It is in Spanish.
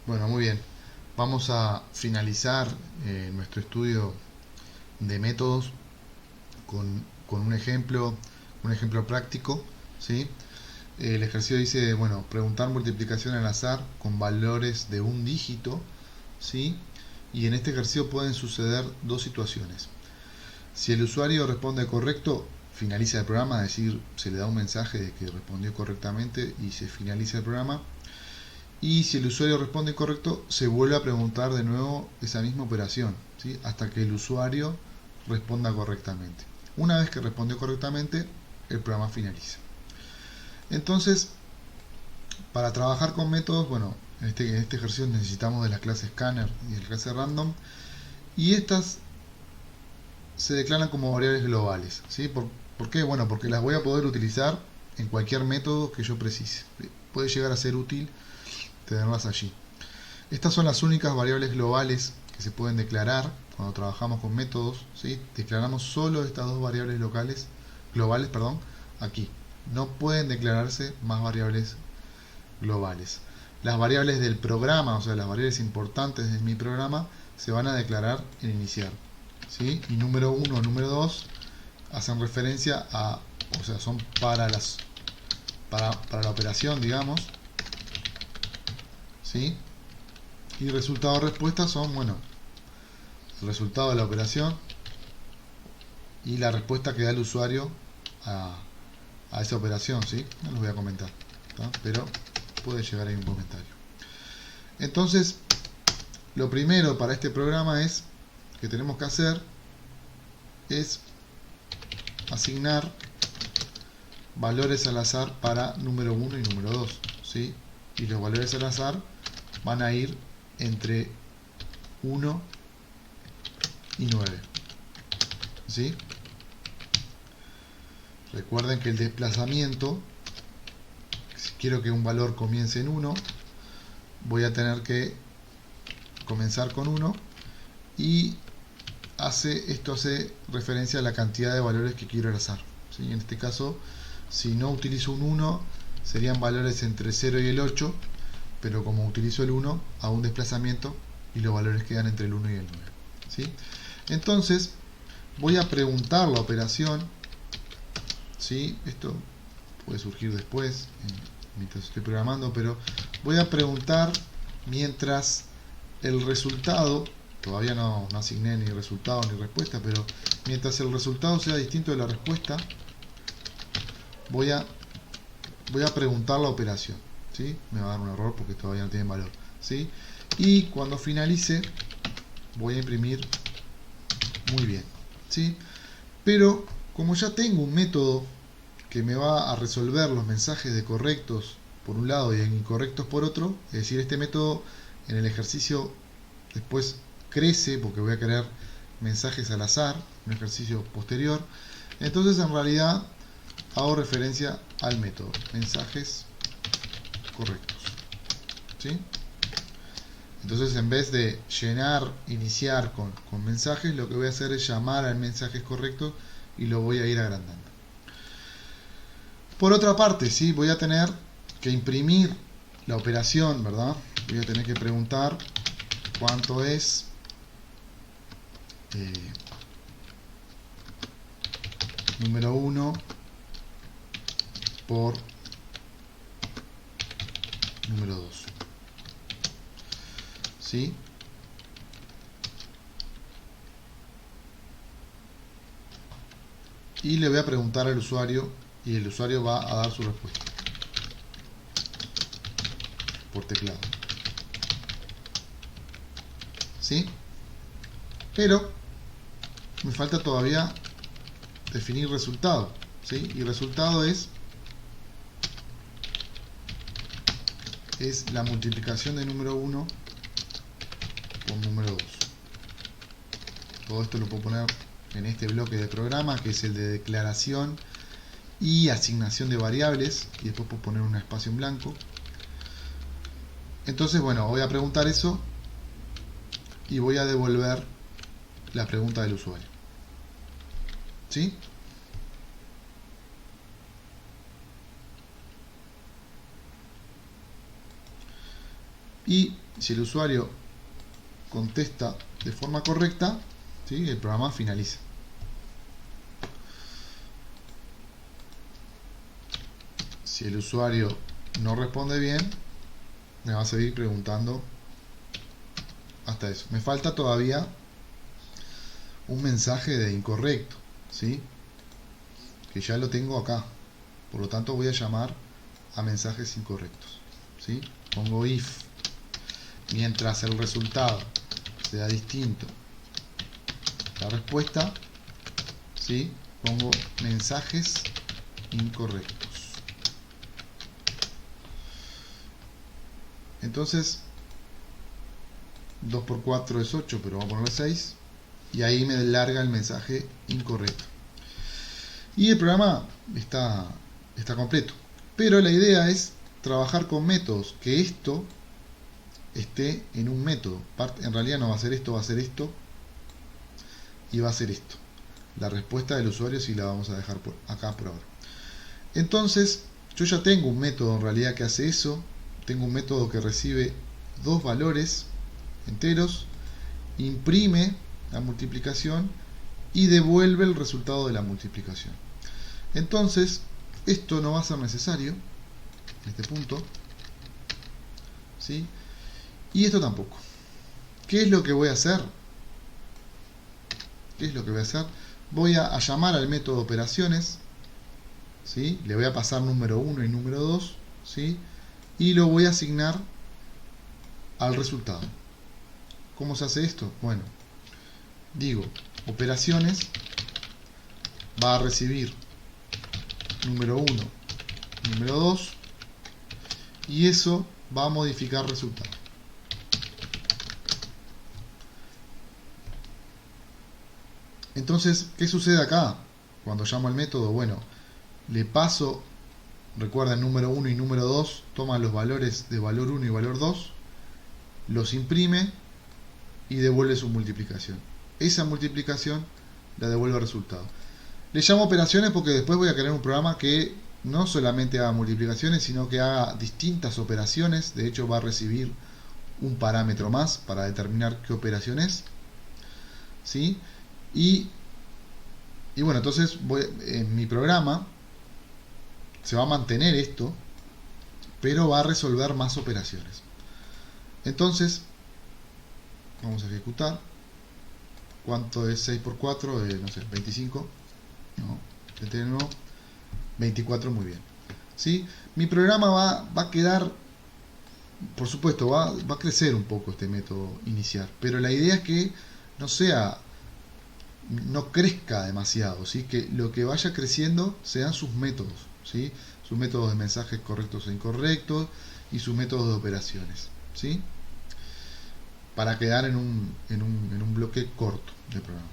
Bueno, muy bien. Vamos a finalizar nuestro estudio de métodos con un ejemplo práctico, ¿sí? El ejercicio dice, bueno, preguntar multiplicación al azar con valores de un dígito, ¿sí? Y en este ejercicio pueden suceder dos situaciones. Si el usuario responde correcto, finaliza el programa, es decir, se le da un mensaje de que respondió correctamente y se finaliza el programa. Y si el usuario responde incorrecto, se vuelve a preguntar de nuevo esa misma operación, ¿sí? Hasta que el usuario responda correctamente. Una vez que respondió correctamente, el programa finaliza. Entonces, para trabajar con métodos, bueno, en este ejercicio necesitamos de las clases scanner y de la clase random, y estas se declaran como variables globales, ¿sí? ¿Por qué? Bueno, porque las voy a poder utilizar en cualquier método que yo precise. Puede llegar a ser útil tenerlas allí. Estas son las únicas variables globales que se pueden declarar cuando trabajamos con métodos, ¿sí? Declaramos solo estas dos variables globales, aquí. No pueden declararse más variables globales. Las variables del programa, o sea, las variables importantes de mi programa, se van a declarar en iniciar, ¿sí? Y número 1 o número 2 hacen referencia a, o sea, son para la operación, digamos, ¿sí? Y resultado de respuesta son, bueno, el resultado de la operación y la respuesta que da el usuario a, a esa operación, ¿sí? No los voy a comentar, ¿tá? Pero puede llegar ahí un comentario. Entonces, lo primero para este programa que tenemos que hacer es asignar valores al azar para número 1 y número 2, ¿sí? Y los valores al azar van a ir entre 1 y 9, ¿sí? Recuerden que el desplazamiento, si quiero que un valor comience en 1, voy a tener que comenzar con 1 y esto hace referencia a la cantidad de valores que quiero al azar, ¿sí? En este caso, si no utilizo un 1, serían valores entre 0 y el 8, pero como utilizo el 1, hago un desplazamiento y los valores quedan entre el 1 y el 9, ¿sí? Entonces, voy a preguntar la operación, ¿sí? Esto puede surgir después, mientras estoy programando, pero voy a preguntar mientras el resultado, todavía no asigné ni resultado ni respuesta, pero mientras el resultado sea distinto de la respuesta, voy a, voy a preguntar la operación, ¿sí? Me va a dar un error porque todavía no tiene valor, ¿sí? Y cuando finalice, voy a imprimir muy bien, ¿sí? Pero como ya tengo un método que me va a resolver los mensajes de correctos por un lado y de incorrectos por otro, es decir, este método en el ejercicio después crece porque voy a querer mensajes al azar, un ejercicio posterior. Entonces en realidad hago referencia al método mensajes correctos, ¿sí? Entonces en vez de iniciar con mensajes, lo que voy a hacer es llamar al mensajes correctos y lo voy a ir agrandando. Por otra parte, ¿sí? Voy a tener que imprimir la operación, ¿verdad? Voy a tener que preguntar cuánto es número 1 por número 2, ¿sí? Y le voy a preguntar al usuario y el usuario va a dar su respuesta por teclado, ¿sí? Pero me falta todavía definir resultado, ¿sí? Y resultado es la multiplicación de número 1 por número 2. Todo esto lo puedo poner en este bloque de programa, que es el de declaración y asignación de variables, y después puedo poner un espacio en blanco. Entonces, bueno, voy a preguntar eso y voy a devolver la pregunta del usuario, ¿sí? y si el usuario contesta de forma correcta, ¿sí?, el programa finaliza. Si el usuario no responde bien, me va a seguir preguntando hasta eso. Me falta todavía un mensaje de incorrecto, ¿sí?, que ya lo tengo acá. Por lo tanto voy a llamar a mensajes incorrectos, ¿sí? Pongo if mientras el resultado sea distinto a la respuesta, ¿sí?, pongo mensajes incorrectos. Entonces 2 por 4 es 8, pero vamos a ponerle 6 y ahí me larga el mensaje incorrecto y el programa está completo. Pero la idea es trabajar con métodos, que esto esté en un método. En realidad no va a ser esto, va a ser esto y va a ser esto. La respuesta del usuario sí la vamos a dejar acá por ahora. Entonces yo ya tengo un método en realidad que hace eso. Tengo un método que recibe dos valores enteros, imprime la multiplicación y devuelve el resultado de la multiplicación. Entonces esto no va a ser necesario en este punto, ¿sí?, y esto tampoco. ¿Qué es lo que voy a hacer? Voy a llamar al método operaciones, ¿sí?, le voy a pasar número 1 y número 2, ¿sí?, y lo voy a asignar al resultado. ¿Cómo se hace esto? Bueno, digo operaciones va a recibir número 1, número 2 y eso va a modificar resultado. Entonces, ¿qué sucede acá? Cuando llamo al método, bueno, le paso, recuerden, número 1 y número 2, toma los valores de valor 1 y valor 2, los imprime y devuelve su multiplicación. Esa multiplicación la devuelve al resultado. Le llamo operaciones porque después voy a crear un programa que no solamente haga multiplicaciones, sino que haga distintas operaciones. De hecho, va a recibir un parámetro más para determinar qué operación es, ¿sí? Y bueno, entonces en mi programa se va a mantener esto, pero va a resolver más operaciones. Entonces vamos a ejecutar. ¿Cuánto es 6 por 4? No sé, 25. No, 24, muy bien. ¿Sí? Mi programa va a quedar, por supuesto, va a crecer un poco este método inicial, pero la idea es que no crezca demasiado, ¿sí?, que lo que vaya creciendo sean sus métodos, ¿sí?, sus métodos de mensajes correctos e incorrectos y sus métodos de operaciones, ¿sí?, para quedar en un bloque corto de programa.